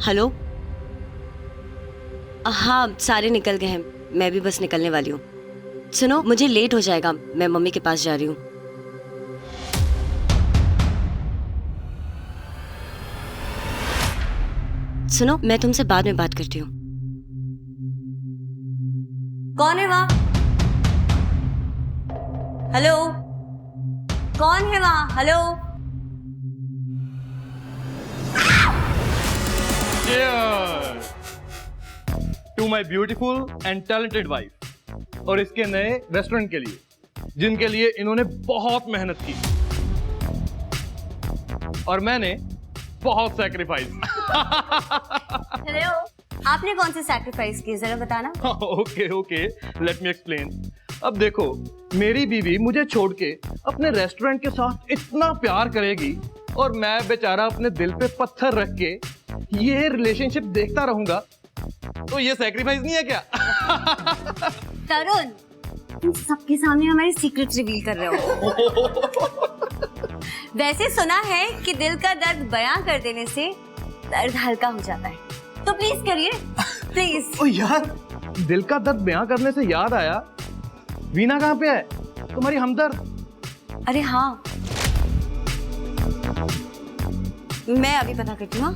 Hello. हाँ, सारे निकल गए हैं, मैं भी बस निकलने वाली हूँ। सुनो, मुझे लेट हो जाएगा, मैं मम्मी के पास जा रही हूँ। सुनो, मैं तुमसे बाद में बात करती हूँ। कौन है वहाँ? हेलो, कौन है वहाँ? Hello. To my beautiful and talented wife और इसके नए रेस्टोरेंट के लिए, जिनके लिए इन्होंने बहुत मेहनत की और मैंने बहुत सैक्रिफाइस। हेलो, आपने कौन सी सैक्रिफाइस की, जरा बताना। Okay, let me explain. अब देखो, मेरी बीवी मुझे छोड़ के अपने रेस्टोरेंट के साथ इतना प्यार करेगी और मैं बेचारा अपने दिल पे पत्थर रख के ये रिलेशनशिप देखता रहूंगा, तो ये सैक्रिफाइस नहीं है क्या? तरुण, तुम सबके सामने हमारे सीक्रेट रिवील कर रहे हो। वैसे सुना है कि दिल का दर्द बयां कर देने से दर्द हल्का हो जाता है, तो प्लीज करिए, प्लीज। ओ यार, दिल का दर्द बयां करने से याद आया, वीना कहाँ पे है, तुम्हारी हमदर्द? अरे हाँ, मैं अभी पता करती हूँ।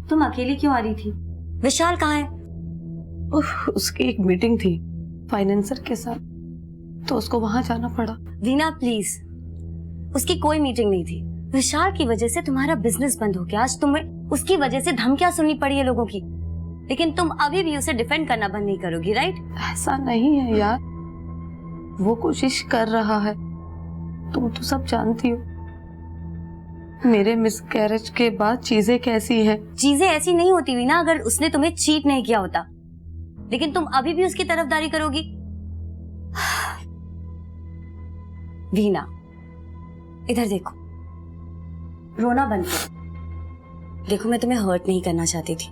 तुम अकेली क्यों आ रही थी? विशाल कहाँ है? उसकी एक मीटिंग थी फाइनेंसर के साथ, तो उसको वहां जाना पड़ा। वीना प्लीज, उसकी कोई मीटिंग नहीं थी। विशाल की वजह से तुम्हारा बिजनेस बंद हो गया, आज तुम्हें उसकी वजह से धमकियां सुननी पड़ी है लोगों की, लेकिन तुम अभी भी उसे डिफेंड करना बंद नहीं करोगी, राइट? ऐसा नहीं है यार, वो कोशिश कर रहा है, तुम तो सब जानती हो मेरे मिसकैरेज के बाद चीजें कैसी हैं। चीजें ऐसी नहीं होती वीना अगर उसने तुम्हें चीट नहीं किया होता, लेकिन तुम अभी भी उसकी तरफदारी करोगी। वीना, इधर देखो, रोना बंद करो। देखो, मैं तुम्हें हर्ट नहीं करना चाहती थी,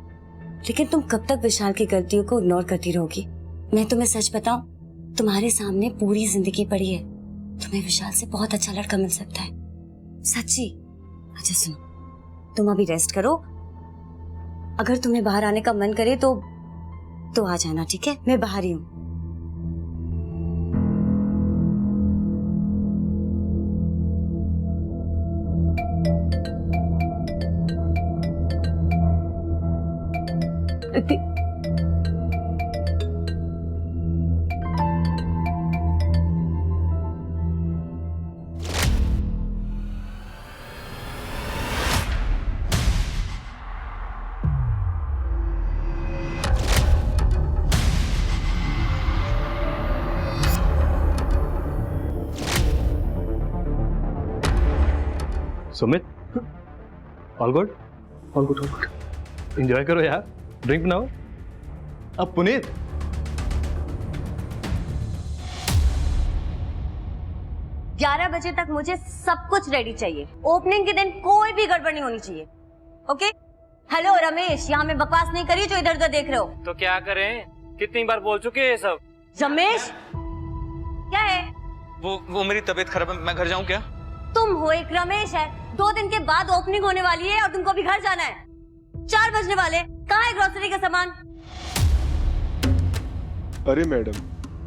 लेकिन तुम कब तक विशाल की गलतियों को इग्नोर करती रहोगी? मैं तुम्हें सच बताऊं, तुम्हारे सामने पूरी जिंदगी पड़ी है, तुम्हें विशाल से बहुत अच्छा लड़का मिल सकता है, सच्ची। अच्छा सुनो, तुम अभी रेस्ट करो, अगर तुम्हें बाहर आने का मन करे तो आ जाना, ठीक है? मैं बाहर ही हूँ। Sumit, all good? All good, all good. Enjoy करो यार, ड्रिंक बनाओ। अब पुनीत, 11 बजे तक मुझे सब कुछ रेडी चाहिए। ओपनिंग के दिन कोई भी गड़बड़ नहीं होनी चाहिए, ओके? हेलो रमेश, यहाँ मैं बकवास नहीं करी जो इधर उधर देख रहे हो। तो क्या करें, कितनी बार बोल चुके हैं ये सब। रमेश, क्या है? वो मेरी तबीयत खराब है, मैं घर जाऊं क्या? तुम हो एक रमेश है, 2 दिन के बाद ओपनिंग होने वाली है और तुमको भी घर जाना है। 4 बजने वाले, कहाँ है ग्रोसरी का सामान? अरे मैडम,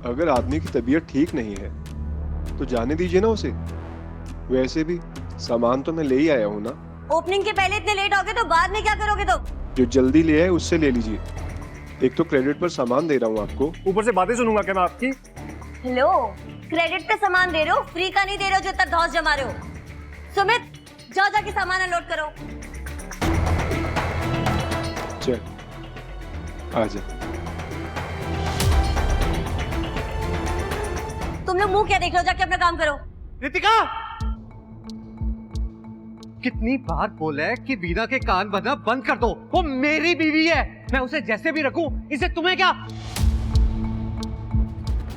अगर आदमी की तबीयत ठीक नहीं है तो जाने दीजिए ना उसे। वैसे भी सामान तो मैं ले ही आया हूँ ना। ओपनिंग के पहले इतने लेट हो गए तो बाद में क्या करोगे तुम? जो जल्दी ले आए उससे ले लीजिए। एक तो क्रेडिट पर सामान दे रहा हूँ आपको, ऊपर से बातें सुनूंगा क्या मैं आपकी? हेलो, क्रेडिट पे सामान दे रहे हो, फ्री का नहीं दे रहे हो जो इतना धौस जमा रहे हो। सुमित, जाओ जाके सामान अनलोड करो। चल आजा। तुम लोग मुंह क्या देख रहे हो, जाके अपना काम करो। रितिका, कितनी बार बोला है कि वीना के कान बंधना बंद कर दो, वो मेरी बीवी है, मैं उसे जैसे भी रखूं, इससे तुम्हें क्या?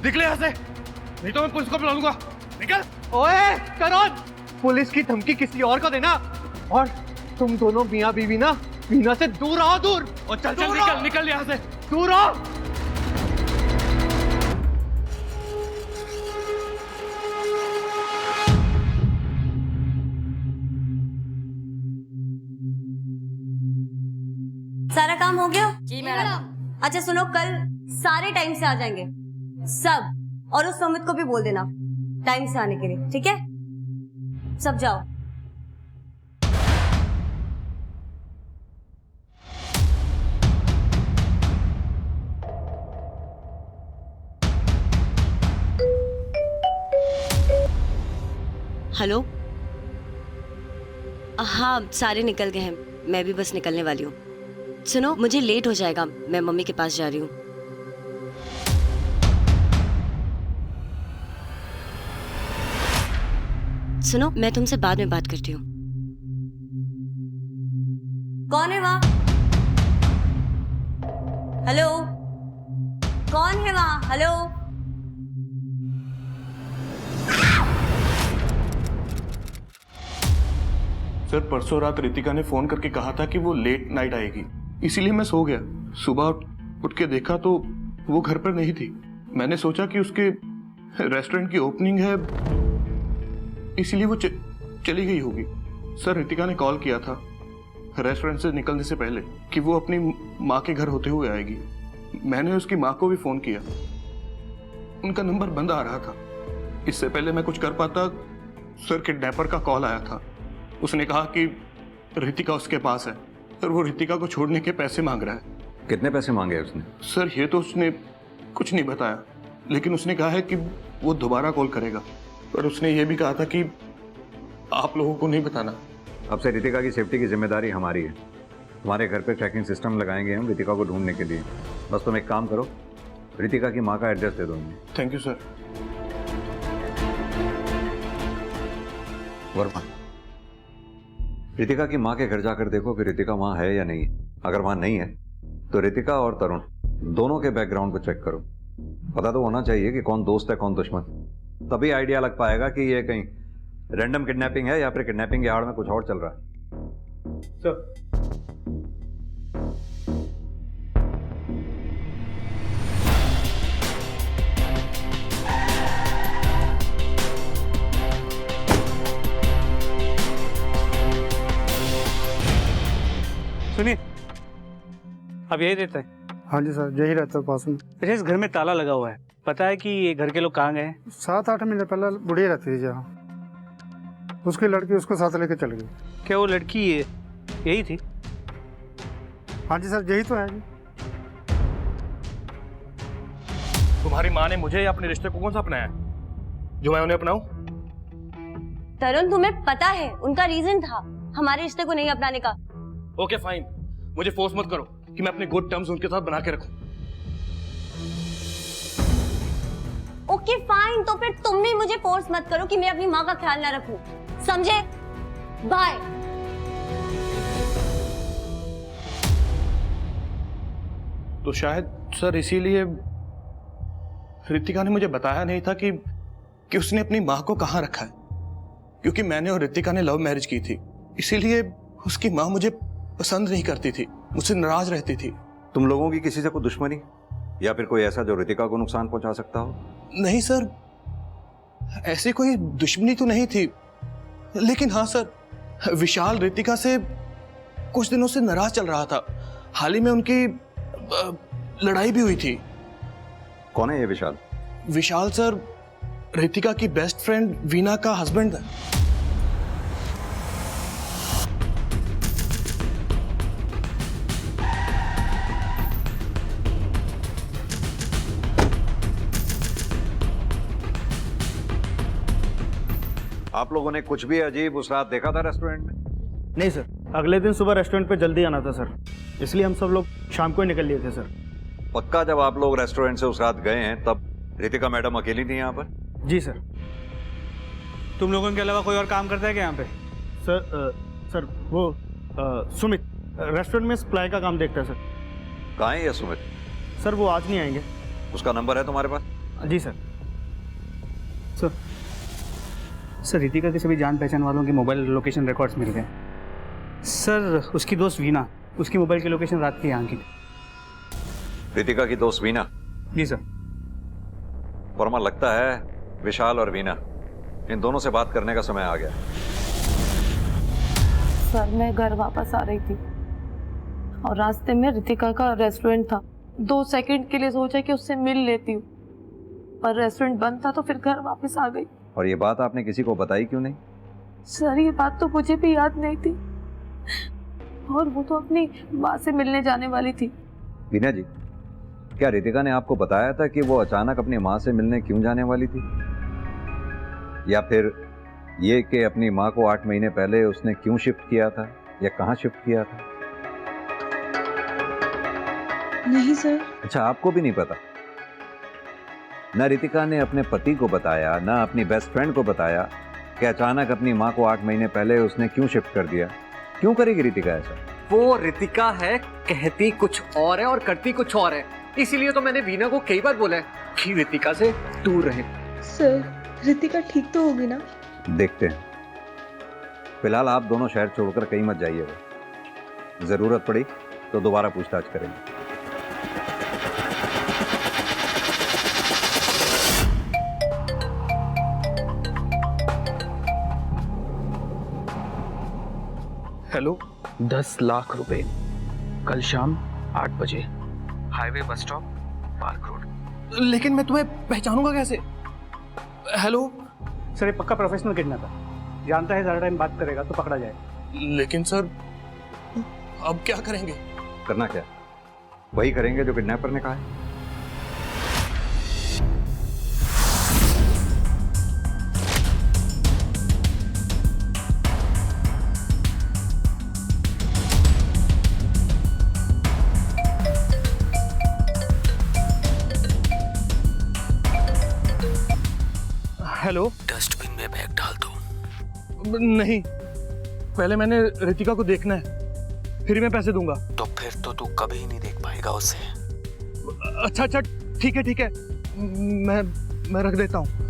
निकले यहाँ से, नहीं तो मैं पुलिस को बुला लूंगा। निकल। ओए करण, पुलिस की धमकी किसी और को देना, और तुम दोनों मियां बीवी ना वीना से दूर आओ, दूर। और चल दूर निकल आओ। निकल यहाँ से। दूर आओ। सारा काम हो गया? जी मैडम। अच्छा सुनो, कल सारे टाइम से आ जाएंगे सब, और उस सुमित को भी बोल देना टाइम से आने के लिए, ठीक है? सब जाओ। हेलो, हाँ सारे निकल गए हैं, मैं भी बस निकलने वाली हूँ। सुनो, मुझे लेट हो जाएगा, मैं मम्मी के पास जा रही हूँ। सुनो, मैं तुमसे बाद में बात करती हूँ। कौन है वहाँ? हेलो, कौन है वहाँ? हेलो। सर परसों रात रितिका ने फोन करके कहा था कि वो लेट नाइट आएगी, इसीलिए मैं सो गया। सुबह उठ के देखा तो वो घर पर नहीं थी। मैंने सोचा कि उसके रेस्टोरेंट की ओपनिंग है, इसीलिए वो चली गई होगी। सर रितिका ने कॉल किया था रेस्टोरेंट से निकलने से पहले कि वो अपनी माँ के घर होते हुए आएगी। मैंने उसकी माँ को भी फोन किया, उनका नंबर बंद आ रहा था। इससे पहले मैं कुछ कर पाता, सर किडनैपर का कॉल आया था। उसने कहा कि रितिका उसके पास है और वो रितिका को छोड़ने के पैसे मांग रहा है। कितने पैसे मांगे उसने? सर ये तो उसने कुछ नहीं बताया, लेकिन उसने कहा है कि वो दोबारा कॉल करेगा, पर उसने ये भी कहा था कि आप लोगों को नहीं बताना। अब से रितिका की सेफ्टी की जिम्मेदारी हमारी है। हमारे घर पे ट्रैकिंग सिस्टम लगाएंगे हम रितिका को ढूंढने के लिए। बस तुम एक काम करो, रितिका की माँ का एड्रेस दे दो मुझे। Thank you sir. Verma, Ritika की माँ के घर जाकर देखो कि रितिका वहाँ है या नहीं। अगर वहाँ नहीं है तो रितिका और तरुण दोनों के बैकग्राउंड को चेक करो। पता तो होना चाहिए कि कौन दोस्त है कौन दुश्मन, तभी आइडिया लग पाएगा कि ये कहीं रैंडम किडनैपिंग है या फिर किडनैपिंग के आड़ में कुछ और चल रहा है। सर सुनिए, अब यही रहता है? हाँ जी सर, यही रहता है पास में। अच्छा, इस घर में ताला लगा हुआ है, पता है कि ये घर के लोग कहाँ गए हैं? 7-8 महीने पहले बुढ़िया रहती थी जहाँ, उसकी लड़की उसको साथ लेके चल गई। क्या वो लड़की यही थी? हाँ जी सर, यही तो है जी। तुम्हारी माँ ने मुझे या अपने रिश्ते को कौन सा अपनाया जो मैं उन्हें अपनाऊं? तरुण, तुम्हें पता है उनका रीजन था हमारे रिश्ते को नहीं अपनाने का। ओके फाइन, मुझे फोर्स मत करो कि मैं अपने गुड टर्म्स उनके साथ बना के रखूं। ओके फाइन, तो फिर तुम भी मुझे फोर्स मत करो कि मैं अपनी माँ का ख्याल ना रखूं, समझे? बाय। तो शायद सर इसीलिए रितिका ने मुझे बताया नहीं था कि उसने अपनी माँ को कहाँ रखा है, क्योंकि मैंने और रितिका ने लव मैरिज की थी, इसीलिए उसकी माँ मुझे पसंद नहीं करती थी, मुझसे नाराज रहती थी। तुम लोगों की किसी से कोई दुश्मनी या फिर कोई ऐसा जो रितिका को नुकसान पहुंचा सकता हो? नहीं सर, ऐसी कोई दुश्मनी तो नहीं थी, लेकिन हाँ सर, विशाल रितिका से कुछ दिनों से नाराज चल रहा था। हाल ही में उनकी लड़ाई भी हुई थी। कौन है ये विशाल? विशाल सर रितिका की बेस्ट फ्रेंड वीना का हस्बैंड है। आप लोगों ने कुछ भी अजीब उस रात देखा था रेस्टोरेंट में? नहीं सर, अगले दिन सुबह रेस्टोरेंट पे जल्दी आना था सर, इसलिए हम सब लोग शाम को ही निकल लिए थे सर। पक्का जब आप लोग रेस्टोरेंट से उस रात गए हैं तब रितिका मैडम अकेली थी यहाँ पर? जी सर। तुम लोगों के अलावा कोई और काम करता है क्या यहाँ पे? सर वो सुमित रेस्टोरेंट में सप्लाई का काम देखता है सर। कहाँ है ये सुमित? सर वो आज नहीं आएंगे। उसका नंबर है तुम्हारे पास? जी सर। सर रितिका के सभी जान पहचान वालों के मोबाइल लोकेशन रिकॉर्ड्स मिल गए। सर उसकी दोस्त वीना उसकी मोबाइल की लोकेशन रात की यहाँ की। रितिका की दोस्त वीना। जी सर। वर्मा, लगता है विशाल और वीना इन दोनों से बात करने का समय आ गया। सर मैं घर वापस आ रही थी और रास्ते में रितिका का रेस्टोरेंट था। 2 सेकंड के लिए सोचा कि उससे मिल लेती हूँ, पर रेस्टोरेंट बंद था तो फिर घर वापस आ गई। और ये बात आपने किसी को बताई क्यों नहीं? सर ये बात तो मुझे भी याद नहीं थी, और वो तो अपनी माँ से मिलने जाने वाली थी। वीना जी, क्या रितिका ने आपको बताया था कि वो अचानक अपनी माँ से मिलने क्यों जाने वाली थी? या फिर ये कि अपनी माँ को 8 महीने पहले उसने क्यों शिफ्ट किया था या कहाँ शिफ्ट किया था? नहीं सर। अच्छा, आपको भी नहीं पता? ना रितिका ने अपने पति को बताया, ना अपनी बेस्ट फ्रेंड को बताया कि अचानक अपनी माँ को 8 महीने पहले उसने क्यों शिफ्ट कर दिया। क्यों करेगी रितिका ऐसा? वो रितिका है, कहती कुछ और है और करती कुछ और है। इसीलिए तो मैंने वीना को कई बार बोला है कि रितिका से दूर रहे। सर रितिका ठीक तो होगी ना? देखते हैं। फिलहाल आप दोनों शहर छोड़कर कहीं मत जाइएगा। जरूरत पड़ी तो दोबारा पूछताछ करेंगे। हेलो, 10 लाख रुपए कल शाम 8 बजे, highway bus stop, park road. लेकिन मैं तुम्हें पहचानूंगा कैसे? हेलो सर ये पक्का प्रोफेशनल किडनैपर, जानता है ज़्यादा टाइम बात करेगा तो पकड़ा जाए। लेकिन सर अब क्या करेंगे? करना क्या? वही करेंगे जो किडनैपर ने कहा है। हेलो, डस्टबिन में बैग डाल दो। नहीं, पहले मैंने रितिका को देखना है, फिर मैं पैसे दूंगा। तो फिर तो तू कभी नहीं देख पाएगा उसे। अच्छा अच्छा, ठीक है ठीक है, मैं रख देता हूँ।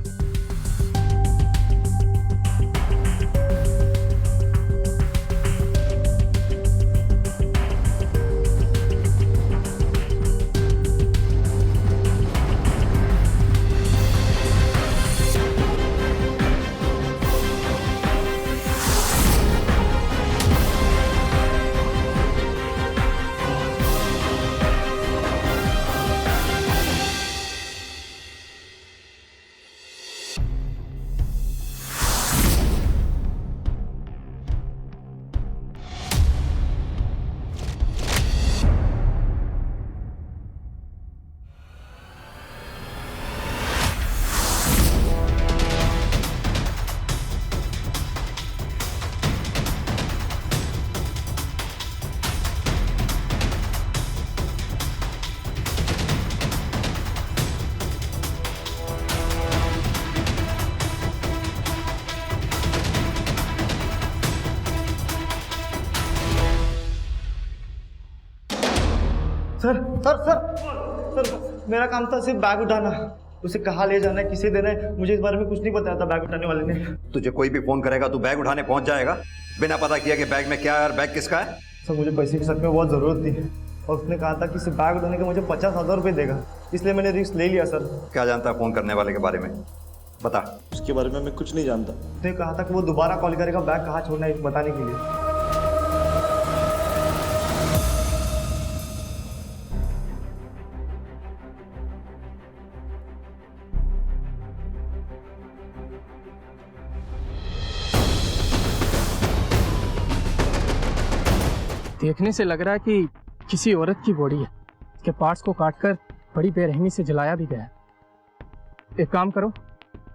सर सर सर सर मेरा काम था सिर्फ बैग उठाना। उसे कहाँ ले जाना है, किसे देना है, मुझे इस बारे में कुछ नहीं बताया था बैग उठाने वाले ने। तुझे कोई भी फोन करेगा तू बैग उठाने पहुंच जाएगा बिना पता किया कि बैग में क्या है और बैग किसका है? सर मुझे पैसे की सच में बहुत ज़रूरत थी और उसने कहा था कि सिर्फ बैग उठाने का मुझे 50,000 रुपये देगा, इसलिए मैंने रिस्क ले लिया। सर क्या जानता है फोन करने वाले के बारे में? बता। उसके बारे में मैं कुछ नहीं जानता। उसने कहा था कि वो दोबारा कॉल करेगा बैग कहाँ छोड़ना है बताने के लिए। देखने से लग रहा है कि किसी औरत की बॉडी है। इसके पार्ट्स को काटकर बड़ी बेरहमी से जलाया भी गया है। एक काम करो,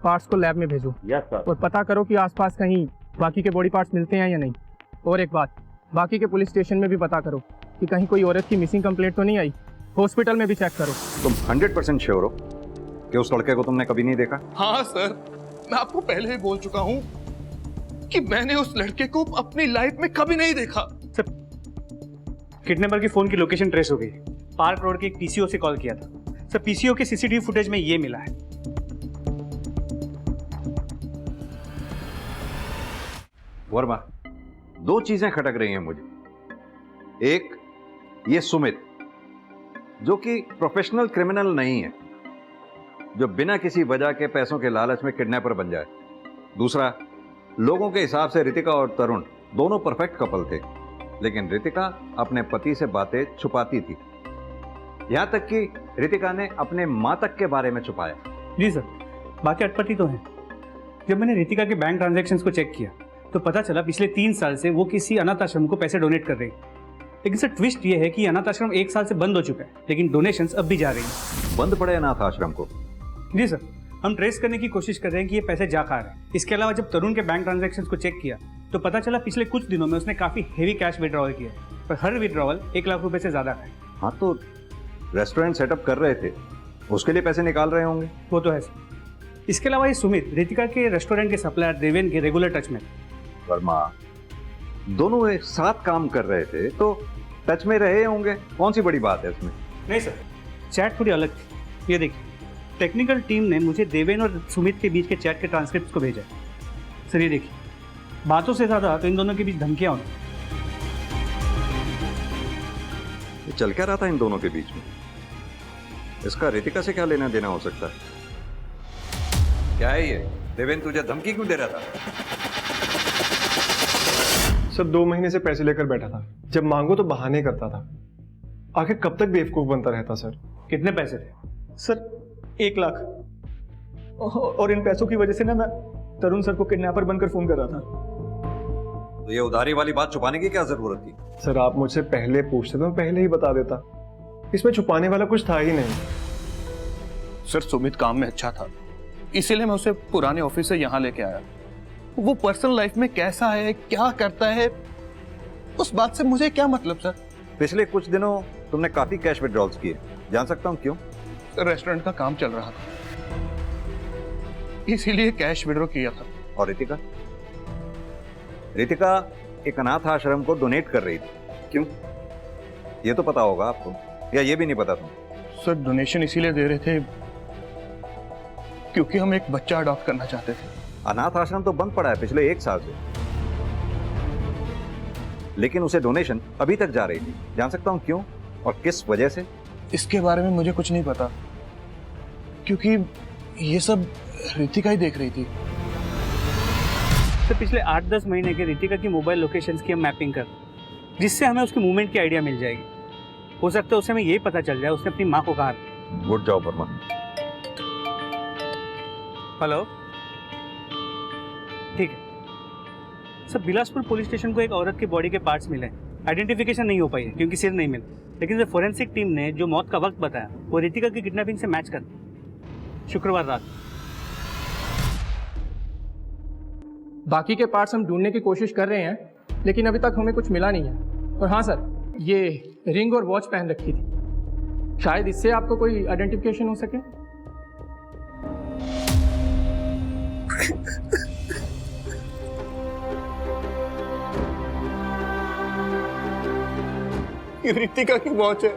पार्ट्स को लैब में भेजो। Yes sir. और पता करो कि आसपास कहीं बाकी के बॉडी पार्ट्स मिलते हैं या नहीं। और एक बात, बाकी के पुलिस स्टेशन में भी पता करो कि कहीं कोई औरत की मिसिंग कंप्लेंट तो नहीं आई। हॉस्पिटल में भी चेक करो। तुम 100% श्योर हो कि उस लड़के को तुमने कभी नहीं देखा? हाँ सर, मैं आपको पहले ही बोल चुका हूँ कि मैंने उस लड़के को अपनी लाइफ में कभी नहीं देखा। सर किडनैपर की फोन की लोकेशन ट्रेस हो गई। पार्क रोड के एक पीसीओ से कॉल किया था। सर पीसीओ के सीसीटीवी फुटेज में ये मिला है। वर्मा, 2 चीजें खटक रही हैं मुझे। एक, ये सुमित, जो कि प्रोफेशनल क्रिमिनल नहीं है, जो बिना किसी वजह के पैसों के लालच में किडनैपर बन जाए। दूसरा, लोगों के हिसाब से रितिका और तरुण दोनों परफेक्ट कपल थे, लेकिन रितिका अपने पति से बातें छुपाती थी। यहां तक कि रितिका ने अपने मां तक के बारे में छुपाया। जी सर, बाकी अटपटी तो है। जब मैंने रितिका के बैंक ट्रांजैक्शंस को चेक किया तो पता चला पिछले 3 साल से वो किसी अनाथ आश्रम को पैसे डोनेट कर रही है। लेकिन सर ट्विस्ट ये है कि अनाथ आश्रम 1 साल से बंद हो चुका है, लेकिन डोनेशंस अब भी जा रही हैं। बंद पड़े अनाथ आश्रम को? जी सर, हम ट्रेस करने की कोशिश कर रहे हैं कि ये पैसे जा कहाँ रहे हैं। इसके अलावा जब तरुण के बैंक ट्रांजैक्शंस को चेक किया तो पता चला पिछले कुछ दिनों में उसने काफी हेवी कैश विड्रॉवल किया है, पर हर विड्रॉवल 1 लाख रुपए से ज्यादा है। हाँ, तो रेस्टोरेंट सेटअप कर रहे थे, उसके लिए पैसे निकाल रहे होंगे। वो तो है सर। इसके अलावा ये सुमित रितिका के रेस्टोरेंट के सप्लायर देवेन के रेगुलर टच में। वर्मा, दोनों एक साथ काम कर रहे थे तो टच में रहे होंगे, कौन सी बड़ी बात है इसमें? नहीं सर, चैट थोड़ी अलग थी। ये देखिए, टेक्निकल टीम ने मुझे देवेन और सुमित के बीच के चैट के ट्रांसक्रिप्ट को भेजा। सर ये देखिए, बातों से ज्यादा तो इन दोनों के बीच धमकियां होती। ये चल क्या रहा था इन दोनों के बीच में? इसका रितिका से क्या लेना देना हो सकता है? क्या है ये? देवेन तुझे धमकी क्यों दे रहा था? सर 2 महीने से पैसे लेकर बैठा था, जब मांगो तो बहाने करता था। आखिर कब तक बेवकूफ बनता रहता सर? कितने पैसे थे? सर 1 लाख, और इन पैसों की वजह से ना मैं तरुण सर को किडनैपर बनकर फोन कर रहा था। तो ये उधारी वाली बात छुपाने की क्या जरूरत थी? सर आप मुझसे पहले पूछते तो मैं पहले ही बता देता। इसमें छुपाने वाला कुछ था ही नहीं। सर सुमित काम में अच्छा था, इसीलिए मैं उसे पुराने ऑफिस से यहाँ लेके आया। वो पर्सनल लाइफ में कैसा है, क्या करता है, उस बात से मुझे क्या मतलब सर? पिछले कुछ दिनों तुमने काफी कैश विड्रॉल्स किए, जान सकता हूँ क्यों? रेस्टोरेंट का काम चल रहा था, इसीलिए कैश विड्रॉ किया था। और रितिका? रितिका एक अनाथ आश्रम को डोनेट कर रही थी, क्यों? ये तो पता होगा आपको, या ये भी नहीं पता तुम? सर डोनेशन इसीलिए दे रहे थे क्योंकि हम एक बच्चा अडॉप्ट करना चाहते थे। अनाथ आश्रम तो बंद पड़ा है पिछले 1 साल से, लेकिन उसे डोनेशन अभी तक जा रही थी। जान सकता हूं क्यों और किस वजह से? इसके बारे में मुझे कुछ नहीं पता, क्योंकि ये सब रितिका ही देख रही थी। तो पिछले 8-10 महीने के रितिका की मोबाइल लोकेशंस की हम मैपिंग कर रहे हैं, जिससे हमें उसके मूवमेंट की आइडिया मिल जाएगी। हो सकता है उसे हमें यही पता चल जाए उसने अपनी माँ को कहा। Good job Verma. हेलो, ठीक है सर। बिलासपुर पुलिस स्टेशन को एक औरत के बॉडी के पार्ट्स मिले। आइडेंटिफिकेशन नहीं हो पाई है क्योंकि सिर नहीं मिला, लेकिन जो फोरेंसिक टीम ने जो मौत का वक्त बताया वो रितिका की किडनैपिंग से मैच कर शुक्रवार रात। बाकी के पार्ट्स हम ढूंढने की कोशिश कर रहे हैं, लेकिन अभी तक हमें कुछ मिला नहीं है। और हाँ सर, ये रिंग और वॉच पहन रखी थी, शायद इससे आपको कोई आइडेंटिफिकेशन हो सके। ये रितिका की वॉच है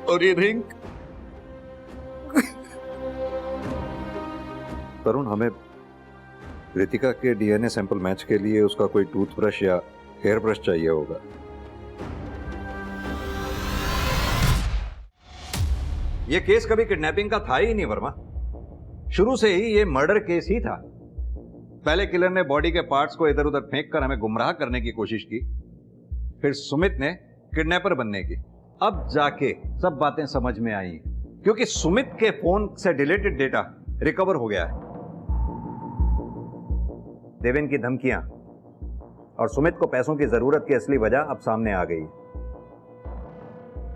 और ये रिंग। तरुण, हमें रितिका के डीएनए सैंपल मैच के लिए उसका कोई टूथब्रश या हेयर ब्रश चाहिए होगा। यह केस कभी किडनैपिंग का था ही नहीं वर्मा, शुरू से ही ये मर्डर केस ही था। पहले किलर ने बॉडी के पार्ट्स को इधर उधर फेंक कर हमें गुमराह करने की कोशिश की, फिर सुमित ने किडनैपर बनने की। अब जाके सब बातें समझ में आई हैं, क्योंकि सुमित के फोन से डिलीटेड डेटा रिकवर हो गया है। देवेन की धमकियां और सुमित को पैसों की जरूरत की असली वजह अब सामने आ गई।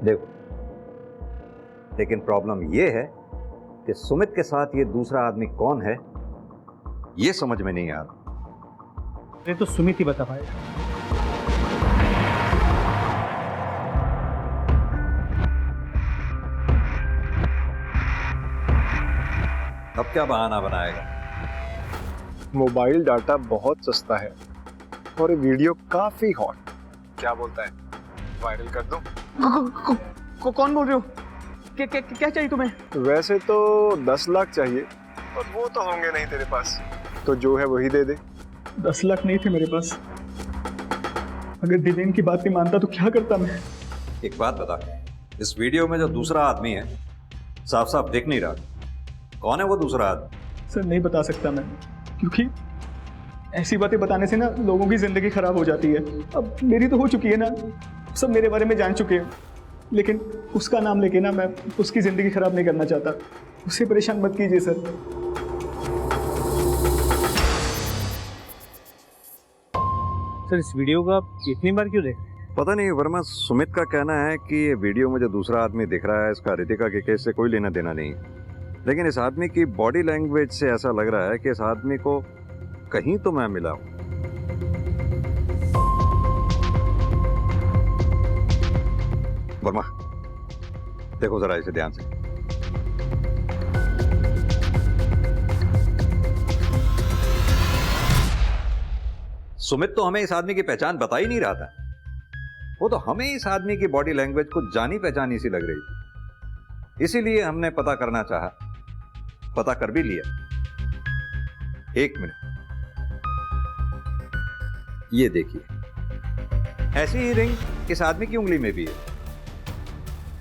देखो, लेकिन प्रॉब्लम यह है कि सुमित के साथ ये दूसरा आदमी कौन है ये समझ में नहीं आ रहा। ये तो सुमित ही बता पाएगा। अब क्या बहाना बनाएगा? मोबाइल डाटा बहुत सस्ता है और ये वीडियो काफी हॉट। क्या बोलता है, वायरल कर दूं? कौन बोल रहे हो? क्या चाहिए तुम्हें? वैसे तो 10 लाख चाहिए, और वो तो होंगे नहीं तेरे पास, तो जो है वही दे दे। 10 लाख नहीं थे मेरे पास। अगर दिलेन की बात नहीं मानता तो क्या करता मैं? एक बात बता, इस वीडियो में जो दूसरा आदमी है साफ साफ दिख नहीं रहा, कौन है वो दूसरा आदमी? सर नहीं बता सकता मैं, क्योंकि ऐसी बातें बताने से ना लोगों की जिंदगी खराब हो जाती है। अब मेरी तो हो चुकी है ना, सब मेरे बारे में जान चुके हैं, लेकिन उसका नाम लेके ना मैं उसकी जिंदगी खराब नहीं करना चाहता। उसे परेशान मत कीजिए सर। सर इस वीडियो को आप इतनी बार क्यों देख रहे हैं? पता नहीं, वर्मा सुमित का कहना है कि ये वीडियो में जो दूसरा आदमी दिख रहा है इसका रितिका के केस से कोई लेना देना नहीं है, लेकिन इस आदमी की बॉडी लैंग्वेज से ऐसा लग रहा है कि इस आदमी को कहीं तो मैं मिला हूं। वर्मा देखो जरा इसे ध्यान से। सुमित तो हमें इस आदमी की पहचान बता ही नहीं रहा था, वो तो हमें इस आदमी की बॉडी लैंग्वेज को जानी पहचानी सी लग रही थी, इसीलिए हमने पता करना चाहा, पता कर भी लिया। एक मिनट, ये देखिए, ऐसी ही रिंग इस आदमी की उंगली में भी है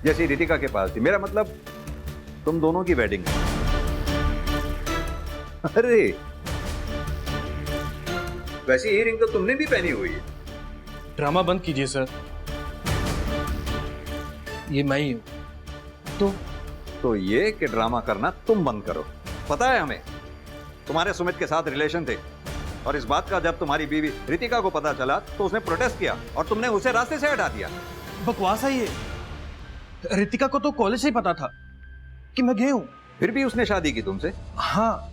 जैसी रितिका के पास थी। मेरा मतलब तुम दोनों की वेडिंग है। अरे वैसी ही रिंग तो तुमने भी पहनी हुई है। ड्रामा बंद कीजिए सर, ये मैं ही हूं। तो ये कि ड्रामा करना तुम बंद करो। पता है हमें तुम्हारे सुमित के साथ रिलेशन थे, और इस बात का जब तुम्हारी बीवी रितिका को पता चला तो उसने प्रोटेस्ट किया और तुमने उसे रास्ते से हटा दिया। बकवास है ये। रितिका को तो कॉलेज से ही पता था कि मैं गया हूं। फिर भी उसने शादी की तुमसे? हाँ,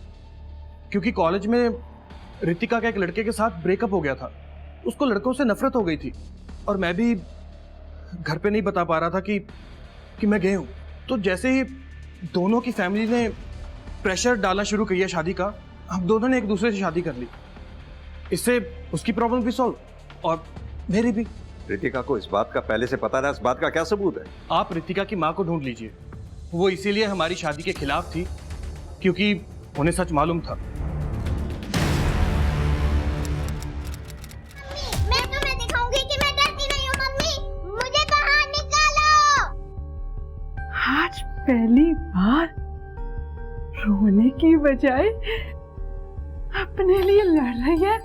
क्योंकि कॉलेज में रितिका का एक लड़के के साथ ब्रेकअप हो गया था, उसको लड़कों से नफरत हो गई थी, और मैं भी घर पे नहीं बता पा रहा था कि मैं गया हूं। तो जैसे ही दोनों की फैमिली ने प्रेशर डालना शुरू किया शादी का, हम दोनों ने एक दूसरे से शादी कर ली। इससे उसकी प्रॉब्लम भी सॉल्व और मेरी भी। रितिका को इस बात का पहले से पता था, इस बात का क्या सबूत है? आप रितिका की माँ को ढूंढ लीजिए, वो इसीलिए हमारी शादी के खिलाफ थी क्योंकि उन्हें सच मालूम था। मैं तुम्हें दिखाऊंगी कि मैं डरती नहीं हूँ। मम्मी मुझे बाहर निकालो। आज पहली बार रोने की बजाय अपने लिए लड़ रही है।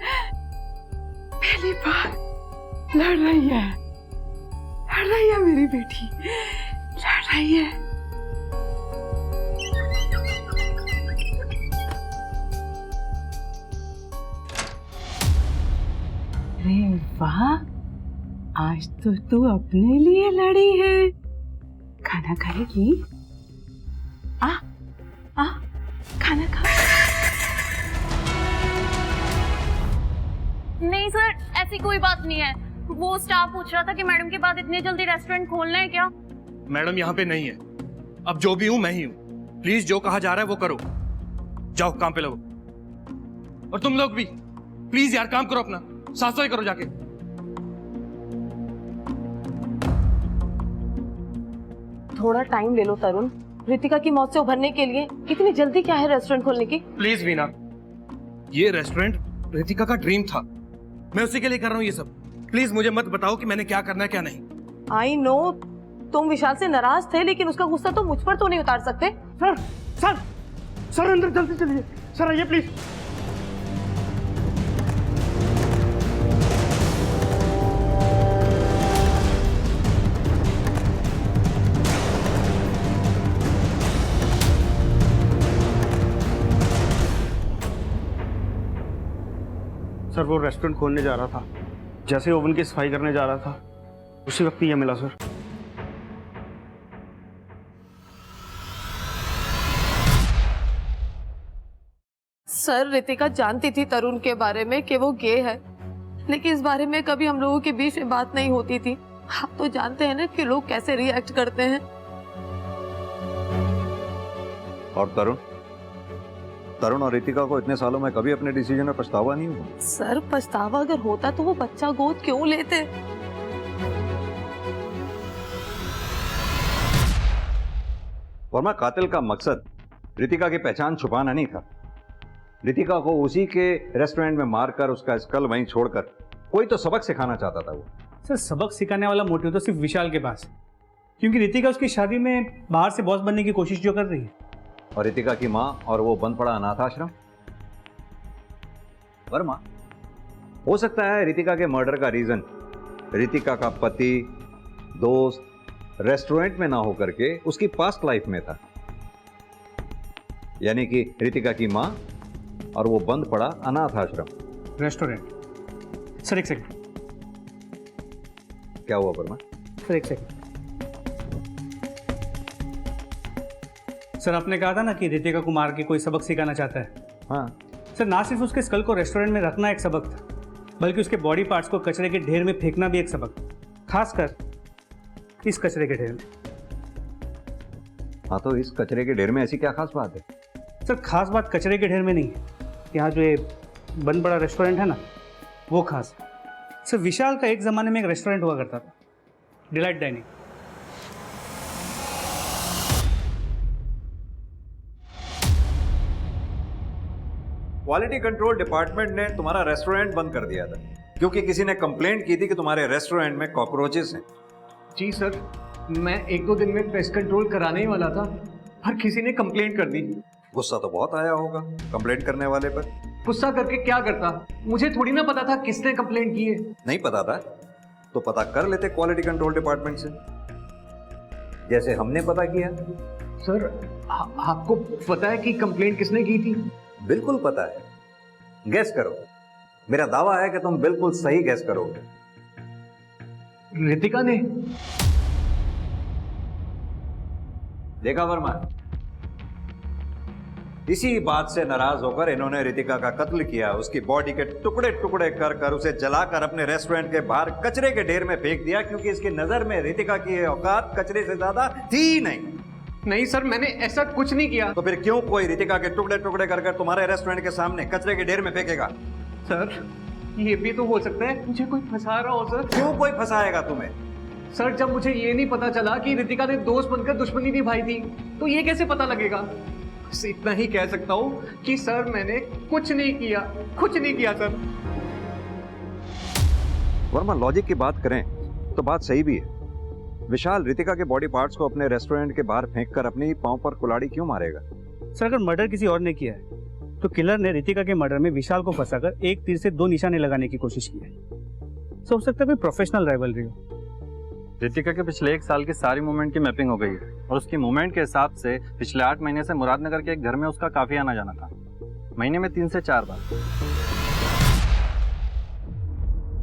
पहली बार लड़ रही है मेरी बेटी, लड़ रही है। अरे वाह, आज तो तू अपने लिए लड़ी है। खाना खाएगी? आ खाना खा। नहीं सर, ऐसी कोई बात नहीं है। वो स्टाफ पूछ रहा था कि मैडम के बाद इतने जल्दी रेस्टोरेंट खोलना है क्या? मैडम यहाँ पे नहीं है, अब जो भी हूं मैं ही हूं। प्लीज जो कहा जा रहा है वो करो, जाओ काम पे लगो। और तुम लोग भी प्लीज यार काम करो, अपना साफ सफाई करो जाके। थोड़ा टाइम ले लो तरुण, रितिका की मौत से उभरने के लिए। इतनी जल्दी क्या है रेस्टोरेंट खोलने की? प्लीज वीना, ये रेस्टोरेंट रितिका का ड्रीम था, मैं उसी के लिए कर रहा हूँ ये सब। प्लीज मुझे मत बताओ कि मैंने क्या करना है क्या नहीं। आई नो तुम विशाल से नाराज थे, लेकिन उसका गुस्सा तो मुझ पर तो नहीं उतार सकते। सर अंदर जल्दी चलिए। सर आइए प्लीज। सर वो रेस्टोरेंट खोलने जा रहा था, जैसे ओवन की सफाई करने जा रहा था उसी वक्त ये मिला सर। सर रितिका जानती थी तरुण के बारे में कि वो गे है, लेकिन इस बारे में कभी हम लोगों के बीच में बात नहीं होती थी। आप तो जानते हैं ना कि लोग कैसे रिएक्ट करते हैं। और तरुण और रितिका को इतने सालों में कभी अपने डिसीजन में पछतावा नहीं हुआ? सर पछतावा अगर होता तो वो बच्चा गोद क्यों लेते? वर्मा, कातिल का मकसद रितिका की पहचान छुपाना नहीं था। रितिका को उसी के रेस्टोरेंट में मारकर उसका स्कल वहीं छोड़कर कोई तो सबक सिखाना चाहता था वो। सर सबक सिखाने वाला मोटिव तो सिर्फ विशाल के पास है, क्योंकि रितिका उसकी शादी में बाहर से बॉस बनने की कोशिश जो कर रही है। और रितिका की माँ और वो बंद पड़ा अनाथ आश्रम। वर्मा, हो सकता है रितिका के मर्डर का रीजन रितिका का पति, दोस्त रेस्टोरेंट में ना होकर के उसकी पास्ट लाइफ में था, यानी कि रितिका की माँ और वो बंद पड़ा अनाथ आश्रम। रेस्टोरेंट। सर एक सेकंड। क्या हुआ वर्मा? सर एक सेकंड। सर आपने कहा था ना कि रितिका को मार के कोई सबक सिखाना चाहता है। हाँ सर, ना सिर्फ उसके स्कल को रेस्टोरेंट में रखना एक सबक था, बल्कि उसके बॉडी पार्ट्स को कचरे के ढेर में फेंकना भी एक सबक, खासकर इस कचरे के ढेर में। हाँ, तो इस कचरे के ढेर में ऐसी क्या खास बात है? सर खास बात कचरे के ढेर में नहीं है, यहाँ जो ये बंद बड़ा रेस्टोरेंट है ना, वो खास है। सर विशाल का एक ज़माने में एक रेस्टोरेंट हुआ करता था, delight dining. Quality control department ने तुम्हारा रेस्टोरेंट बंद कर दिया था क्योंकि किसी ने कंप्लेंट की थी कि तुम्हारे रेस्टोरेंट में कॉकरोचेस हैं। जी सर, मैं 1-2 दिन में पेस्ट कंट्रोल कराने ही वाला था, पर किसी ने कंप्लेंट कर दी। गुस्सा तो बहुत आया होगा कंप्लेंट करने वाले पर। गुस्सा करके क्या करता, मुझे थोड़ी ना पता था किसने कंप्लेंट की है। नहीं पता था तो पता कर लेते क्वालिटी कंट्रोल डिपार्टमेंट से, जैसे हमने पता किया। सर आपको पता है कि कंप्लेंट किसने की थी? बिल्कुल पता है, गैस करो। मेरा दावा है कि तुम बिल्कुल सही गैस करोगे। रितिका ने। देखा वर्मा, इसी बात से नाराज होकर इन्होंने रितिका का कत्ल किया, उसकी बॉडी के टुकड़े टुकड़े कर कर उसे जलाकर अपने रेस्टोरेंट के बाहर कचरे के ढेर में फेंक दिया, क्योंकि इसकी नजर में रितिका की ये औकात कचरे से ज्यादा थी नहीं। नहीं सर, मैंने ऐसा कुछ नहीं किया। तो फिर क्यों कोई रितिका के टुकड़े टुकड़े कर कर तुम्हारे रेस्टोरेंट के सामने कचरे के ढेर में फेंकेगा? सर ये भी तो हो सकता है मुझे कोई फंसा रहा हो। सर क्यों कोई फंसाएगा तुम्हें? सर जब मुझे ये नहीं पता चला कि रितिका ने दोस्त बनकर दुश्मनी निभाई थी, तो ये कैसे पता लगेगा? बस इतना ही कह सकता हूँ कि सर मैंने कुछ नहीं किया, कुछ नहीं किया सर। वर्मा, लॉजिक की बात करें तो बात सही भी है। विशाल रितिका के बॉडी पार्ट्स को अपने रेस्टोरेंट के बाहर फेंककर अपने ही पांव पर कुल्हाड़ी क्यों मारेगा? सर अगर मर्डर किसी और ने किया है तो किलर ने रितिका के मर्डर में विशाल को फंसाकर एक तीर से 2 निशाने लगाने की कोशिश की है। तो हो सकता है कोई प्रोफेशनल राइवलरी हो। रितिका के पिछले 1 साल की सारी मूवमेंट की मैपिंग हो गई है और उसकी मूवमेंट के हिसाब से पिछले 8 महीने से मुरादनगर के एक घर में उसका काफी आना जाना था, महीने में 3 से 4 बार।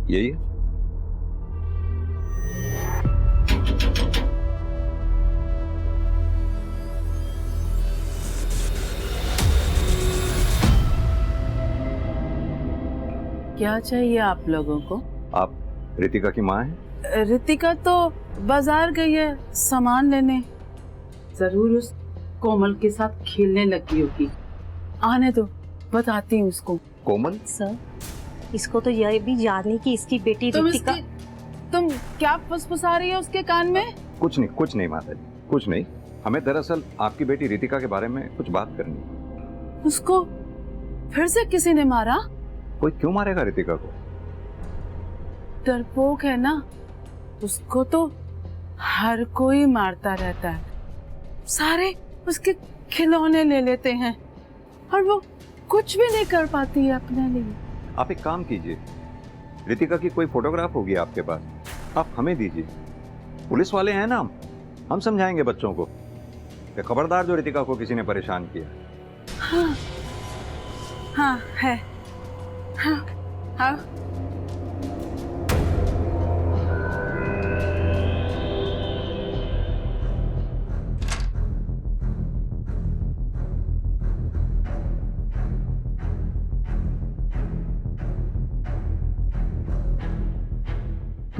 यही है? क्या चाहिए आप लोगों को? आप रितिका की माँ हैं? रितिका तो बाजार गई है सामान लेने, जरूर उस कोमल के साथ खेलने लगी होगी। आने दो, बताती हूँ उसको। कोमल? सर इसको तो यह भी याद नहीं कि इसकी बेटी रितिका। तुम क्या फुसफुसा रही है उसके कान में? कुछ नहीं माता जी, कुछ नहीं। हमें दरअसल आपकी बेटी रितिका के बारे में कुछ बात करनी है। उसको फिर से किसी ने मारा? कोई क्यों मारेगा रितिका को? डरपोक है ना, उसको तो हर कोई मारता रहता है। सारे उसके खिलौने ले लेते हैं और वो कुछ भी नहीं कर पाती है अपने लिए। आप एक काम कीजिए, रितिका की कोई फोटोग्राफ होगी आपके पास, आप हमें दीजिए। पुलिस वाले हैं ना हम समझाएंगे बच्चों को कि खबरदार जो रितिका को किसी ने परेशान किया। हाँ, हाँ है। हाँ, हाँ।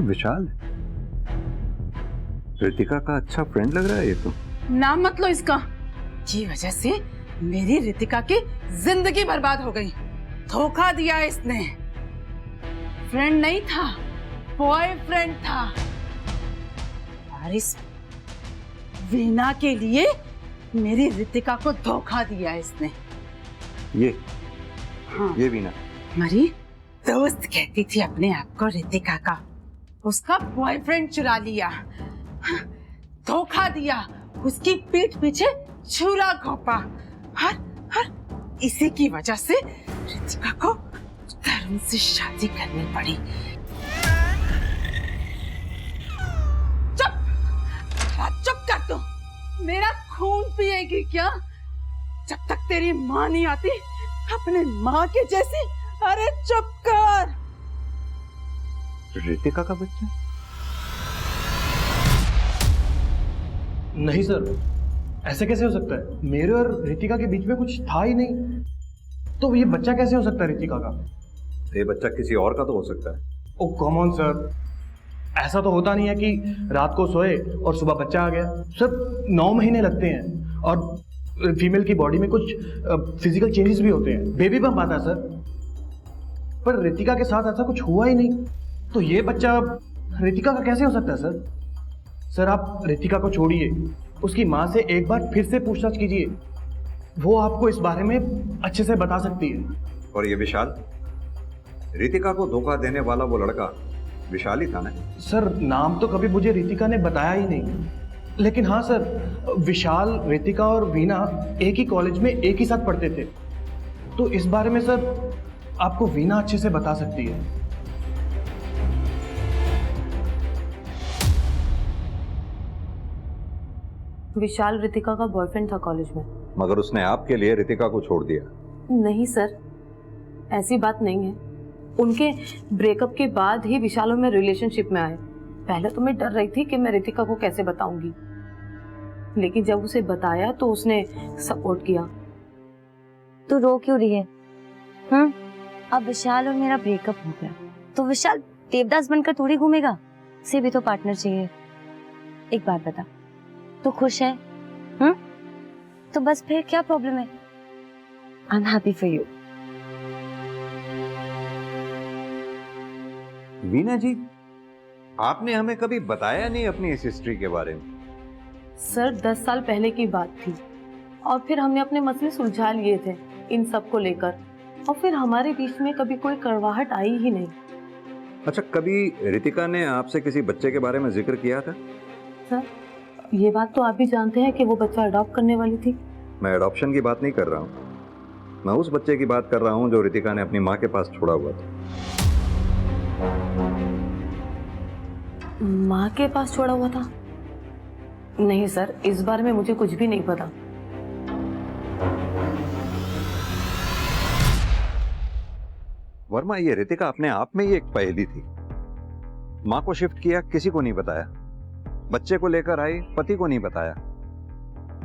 विशाल, रितिका का अच्छा फ्रेंड लग रहा है ये तो। नाम मत लो इसका, की वजह से मेरी रितिका की जिंदगी बर्बाद हो गई। धोखा दिया इसने। फ्रेंड नहीं था, बॉयफ्रेंड था। और इस वीना के लिए मेरी रितिका को धोखा दिया इसने। ये हाँ। ये वीना मरी दोस्त कहती थी अपने आप को रितिका का, उसका बॉयफ्रेंड चुरा लिया, धोखा दिया, उसकी पीठ पीछे छुरा घोंपा, हर इसी की वजह से रितिका को तरुण से शादी करनी पड़ी। चुप कर तू, मेरा खून पिएगी क्या? जब तक तेरी माँ नहीं आती अपने माँ के जैसी। अरे चुप कर। रितिका का बच्चा? नहीं सर, ऐसे कैसे हो सकता है? मेरे और रितिका के बीच में कुछ था ही नहीं, तो ये बच्चा कैसे हो सकता है रितिका का? ये बच्चा किसी और का तो हो सकता है। ओ कम ऑन सर, ऐसा तो होता नहीं है कि रात को सोए और सुबह बच्चा आ गया। सर 9 महीने लगते हैं और फीमेल की बॉडी में कुछ फिजिकल चेंजेस भी होते हैं, बेबी बम्प आता है सर। पर रितिका के साथ ऐसा कुछ हुआ ही नहीं, तो ये बच्चा रितिका का कैसे हो सकता है सर? सर आप रितिका को छोड़िए, उसकी माँ से एक बार फिर से पूछताछ कीजिए, वो आपको इस बारे में अच्छे से बता सकती है। और ये विशाल, रितिका को धोखा देने वाला वो लड़का विशाल ही था ना? सर नाम तो कभी मुझे रितिका ने बताया ही नहीं, लेकिन हाँ सर, विशाल, रितिका और वीना एक ही कॉलेज में एक ही साथ पढ़ते थे, तो इस बारे में सर आपको वीना अच्छे से बता सकती है। विशाल रितिका का बॉयफ्रेंड था कॉलेज में। मगर उसने आपके लिए रितिका को छोड़ दिया? नहीं सर, ऐसी बात नहीं है। उनके ब्रेकअप के बाद ही विशाल और मैं रिलेशनशिप में आए। पहले तो मैं डर रही थी कि मैं रितिका को कैसे बताऊंगी, लेकिन जब उसे बताया तो उसने सपोर्ट किया। तू रो क्यों रही है? अब विशाल और मेरा ब्रेकअप हो गया तो विशाल देवदास बनकर थोड़ी घूमेगा, उसे भी तो पार्टनर चाहिए। एक बात बता, तू खुश है? तो बस फिर क्या प्रॉब्लम है? I am happy for you. Veena ji, आपने हमें कभी बताया नहीं अपनी इस हिस्ट्री के बारे में। सर 10 साल पहले की बात थी और फिर हमने अपने मसले सुलझा लिए थे इन सब को लेकर, और फिर हमारे बीच में कभी कोई कड़वाहट आई ही नहीं। अच्छा, कभी रितिका ने आपसे किसी बच्चे के बारे में जिक्र किया था? सर ये बात तो आप भी जानते हैं कि वो बच्चा अडॉप्ट करने वाली थी। मैं अडॉप्शन की बात नहीं कर रहा हूँ, मैं उस बच्चे की बात कर रहा हूँ जो रितिका ने अपनी माँ के पास छोड़ा हुआ था। माँ के पास छोड़ा हुआ था? नहीं सर, इस बारे में मुझे कुछ भी नहीं पता। वर्मा, ये रितिका अपने आप में ही एक पहेली थी। माँ को शिफ्ट किया, किसी को नहीं बताया। बच्चे को लेकर आई, पति को नहीं बताया।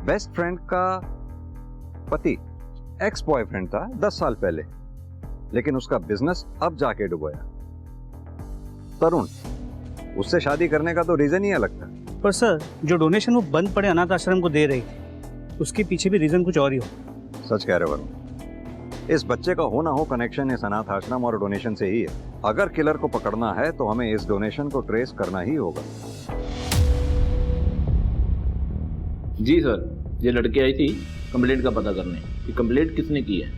बेस्ट फ्रेंड का पति एक्स बॉयफ्रेंड था 10 साल पहले, लेकिन उसका बिजनेस अब जाके डुबोया। तरुण, उससे शादी करने का तो रीजन ही अलग था। पर सर, जो डोनेशन वो बंद पड़े अनाथ आश्रम को दे रही थी, उसके पीछे भी रीजन कुछ और ही हो। सच कह रहे हो वर्मा, इस बच्चे का हो ना हो कनेक्शन इस अनाथ आश्रम और डोनेशन से ही है। अगर किलर को पकड़ना है तो हमें इस डोनेशन को ट्रेस करना ही होगा। जी सर, ये लड़की आई थी कंप्लेंट का पता करने कि कंप्लेंट किसने की है।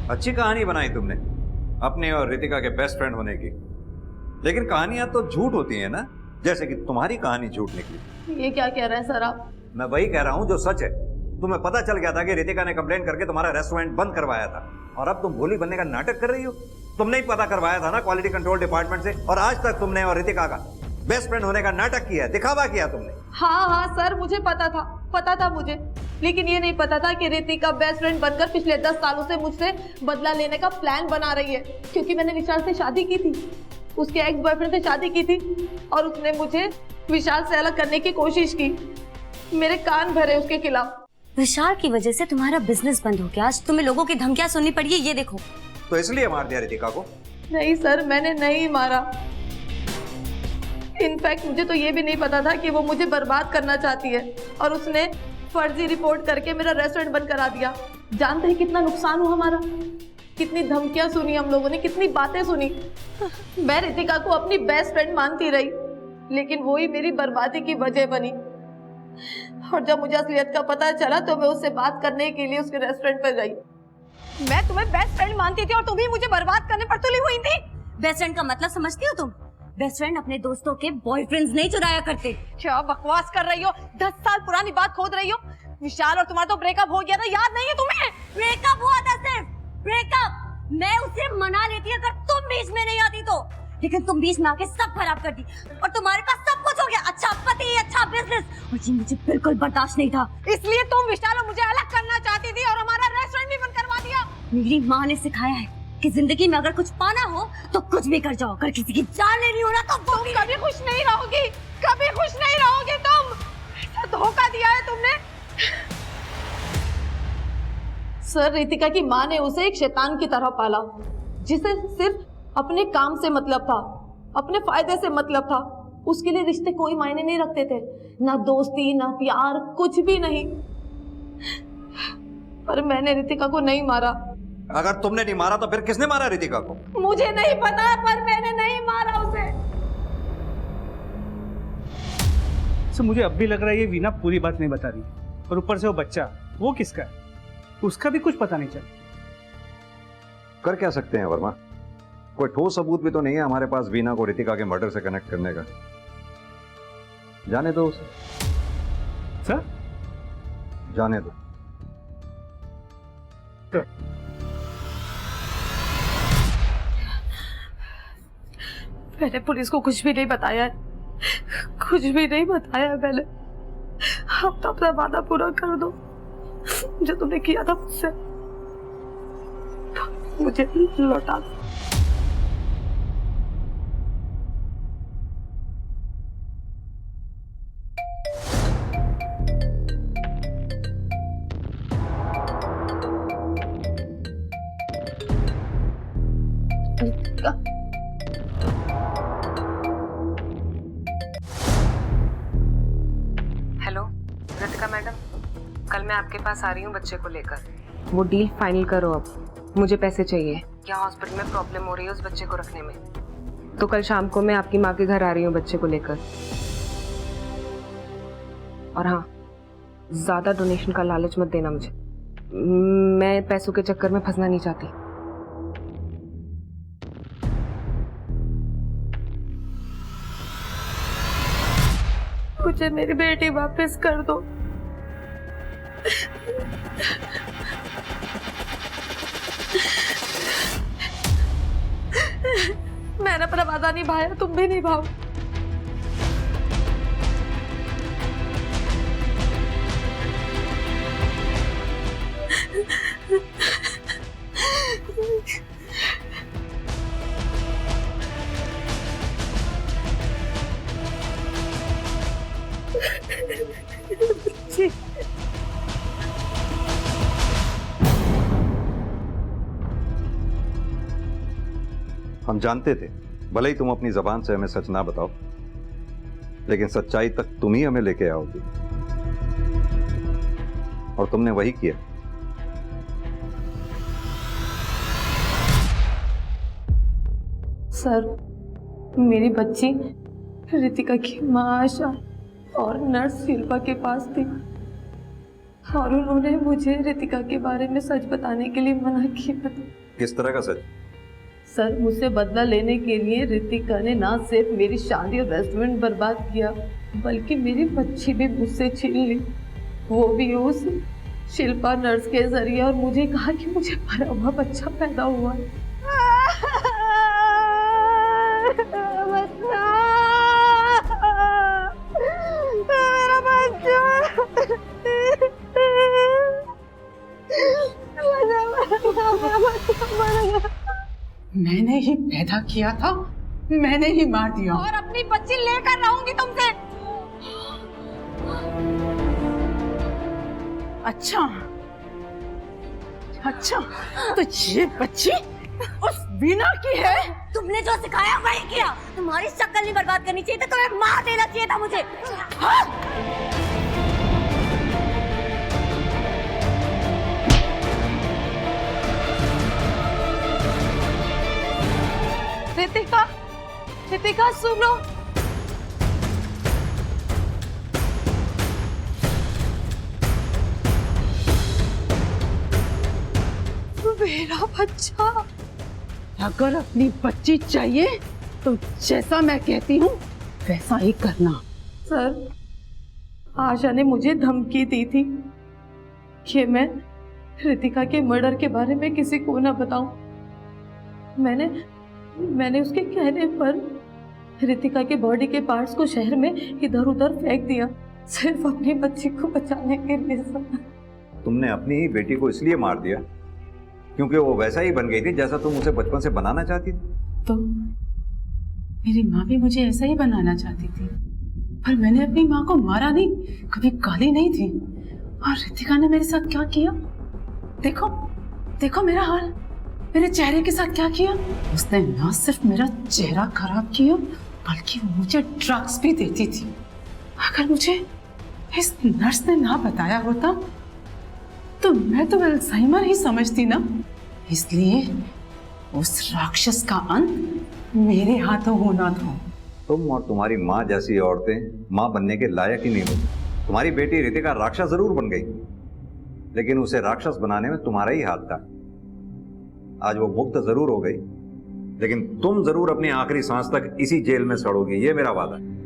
अच्छी कहानी बनाई तुमने अपने और रितिका के बेस्ट फ्रेंड होने की, लेकिन कहानियां तो झूठ होती हैं ना, जैसे कि तुम्हारी कहानी झूठ निकली। ये क्या कह रहे हैं सर आप? मैं वही कह रहा हूं जो सच है। तुम्हें पता चल गया था कि रितिका ने कंप्लेंट करके तुम्हारा रेस्टोरेंट बंद करवाया था, और अब तुम भोली बनने का नाटक कर रही हो। तुमने ही पता करवाया था ना क्वालिटी कंट्रोल डिपार्टमेंट से, और आज तक तुमने और रितिका का बेस्ट फ्रेंड होने का नाटक किया, दिखावा किया तुमने। हाँ सर, मुझे पता था मुझे, लेकिन ये नहीं पता था कि रितिका बेस्ट फ्रेंड बनकर पिछले 10 सालों से मुझसे बदला लेने का प्लान बना रही है, क्योंकि मैंने विशाल से शादी की थी, उसके एक्स बॉयफ्रेंड से शादी की थी, और उसने मुझे विशाल से अलग करने की कोशिश की। मेरे कान भरे उसके खिलाफ। विशाल की वजह से तुम्हारा बिजनेस बंद हो गया, आज तुम्हें लोगों की धमकियां सुननी पड़ी है, ये देखो। तो इसलिए मार दिया रितिका को? नहीं सर, मैंने नहीं मारा। इनफैक्ट मुझे तो ये भी नहीं पता था कि वो मुझे बर्बाद करना चाहती है, और उसने फर्जी रिपोर्ट करके मेरा रेस्टोरेंट बंद करा दिया। जानते हैं कितना नुकसान हुआ हमारा, कितनी धमकियां सुनी हम लोगों ने, कितनी बातें सुनी। मैं रितिका को अपनी बेस्ट फ्रेंड मानती रही, लेकिन वो ही मेरी बर्बादी की वजह बनी। और जब मुझे असलियत का पता चला तो मैं उससे बात करने के लिए उसके रेस्टोरेंट पर गई। मैं तुम्हें बेस्ट फ्रेंड मानती थी और तुम ही मुझे बर्बाद करने पर तुली हुई थी। बेस्ट फ्रेंड का मतलब समझती हो तुम? बेस्ट फ्रेंड अपने दोस्तों के बॉयफ्रेंड्स नहीं चुराया करते। क्या बकवास कर रही हो? 10 साल पुरानी बात खोद रही हो। विशाल और तुम्हारा तो ब्रेकअप हो गया था, याद नहीं है तुम्हें? ब्रेकअप हुआ था सिर्फ ब्रेकअप। मैं उसे मना लेती अगर तुम बीच में नहीं आती तो, लेकिन तुम बीच में आके सब खराब कर दी और तुम्हारे पास सब कुछ हो गया, अच्छा पति, अच्छा बिजनेस, और ये मुझे बिल्कुल बर्दाश्त नहीं था। इसलिए तुम विशाल और मुझे अलग करना चाहती थी और हमारा रेस्टोरेंट भी बंद करवा दिया। मेरी माँ ने सिखाया है कि जिंदगी में अगर कुछ पाना हो तो कुछ भी कर जाओ, अगर किसी की जान लेनी हो ना तो तुम कभी खुश नहीं रहोगी, कभी खुश नहीं रहोगी तुम। ऐसा धोखा दिया है तुमने। सर, रितिका की माँ ने उसे एक शैतान की तरह पाला, जिसे सिर्फ अपने काम से मतलब था, अपने फायदे से मतलब था। उसके लिए रिश्ते कोई मायने नहीं रखते थे, ना दोस्ती ना प्यार, कुछ भी नहीं। पर मैंने रितिका को नहीं मारा। अगर तुमने नहीं मारा तो फिर किसने मारा रितिका को? मुझे नहीं पता, पर मैंने नहीं मारा उसे। सो मुझे अब भी लग रहा है ये वीना पूरी बात नहीं बता रही, और ऊपर से वो बच्चा, वो किसका है? उसका भी कुछ पता नहीं चला। कर क्या सकते हैं वर्मा? कोई ठोस सबूत भी तो नहीं है हमारे पास वीना को रितिका के मर्डर से कनेक्ट करने का। जाने दो उसे। सर? जाने दो। मैंने पुलिस को कुछ भी नहीं बताया, कुछ भी नहीं बताया मैंने। अब तो अपना वादा पूरा कर दो, जो तुमने किया था मुझसे, मुझे लौटा दो। हेलो रितिका मैडम, कल मैं आपके पास आ रही हूँ बच्चे को लेकर। वो डील फाइनल करो, अब मुझे पैसे चाहिए। क्या हॉस्पिटल में प्रॉब्लम हो रही है उस बच्चे को रखने में, तो कल शाम को मैं आपकी माँ के घर आ रही हूँ बच्चे को लेकर। और हाँ, ज्यादा डोनेशन का लालच मत देना मुझे, मैं पैसों के चक्कर में फंसना नहीं चाहती। मुझे मेरी बेटी वापस कर दो। मैंने अपना वादा निभाया, तुम भी निभाओ। हम जानते थे, भले ही तुम अपनी जबान से हमें सच ना बताओ, लेकिन सच्चाई तक तुम ही हमें लेके आओगी, और तुमने वही किया। सर, मेरी बच्ची रितिका की माँ आशा और नर्स शिल्पा के पास थी, और उन्होंने मुझे रितिका के बारे में सच बताने के लिए मना किया। किस तरह का सच? सर, मुझसे बदला लेने के लिए रितिका ने ना सिर्फ मेरी शादी और रेस्टोरेंट बर्बाद किया, बल्कि मेरी बच्ची भी मुझसे छीन ली, वो भी उस शिल्पा नर्स के जरिए, और मुझे कहा कि मुझे मरा हुआ बच्चा पैदा हुआ है। मेरा बच्चा मैंने ही पैदा किया था, मैंने ही मार दिया, और अपनी बच्ची लेकर रहूंगी तुमसे। अच्छा अच्छा, तो ये बच्ची उस वीना की है? तुमने जो सिखाया वही किया। तुम्हारी शक्ल नहीं बर्बाद करनी चाहिए थी, तुम्हें मार देना चाहिए था मुझे। रितिका, रितिका सुनो। मेरा बच्चा। अगर अपनी बच्ची चाहिए तो जैसा मैं कहती हूँ वैसा ही करना। सर, आशा ने मुझे धमकी दी थी कि मैं रितिका के मर्डर के बारे में किसी को ना बताऊं। मैंने उसके कहने पर रितिका के बॉडी के पार्ट्स को शहर में इधर उधर फेंक दिया, सिर्फ अपनी बच्ची को बचाने के लिए। तुमने अपनी ही बेटी को इसलिए मार दिया क्योंकि वो वैसा ही बन गई थी जैसा तुम उसे बचपन से बनाना चाहती थी? तो मेरी माँ भी मुझे ऐसा ही बनाना चाहती थी, पर मैंने अपनी माँ को मारा नहीं, कभी गाली नहीं दी। और रितिका ने मेरे साथ क्या किया? देखो देखो मेरा हाल, मेरे चेहरे के साथ क्या किया। उसने ना सिर्फ मेरा चेहरा खराब किया बल्कि वो मुझे ड्रग्स भी देती थी। अगर मुझे इस नर्स ने ना बताया होता तो मैं तो अल्जाइमर ही समझती ना। इसलिए उस राक्षस का अंत मेरे हाथों होना था। तुम और तुम्हारी माँ जैसी औरतें माँ बनने के लायक ही नहीं होती। तुम्हारी बेटी रितिका राक्षस जरूर बन गई, लेकिन उसे राक्षस बनाने में तुम्हारा ही हाथ था। आज वो मुक्त जरूर हो गई, लेकिन तुम जरूर अपनी आखिरी सांस तक इसी जेल में सड़ोगी, ये मेरा वादा है।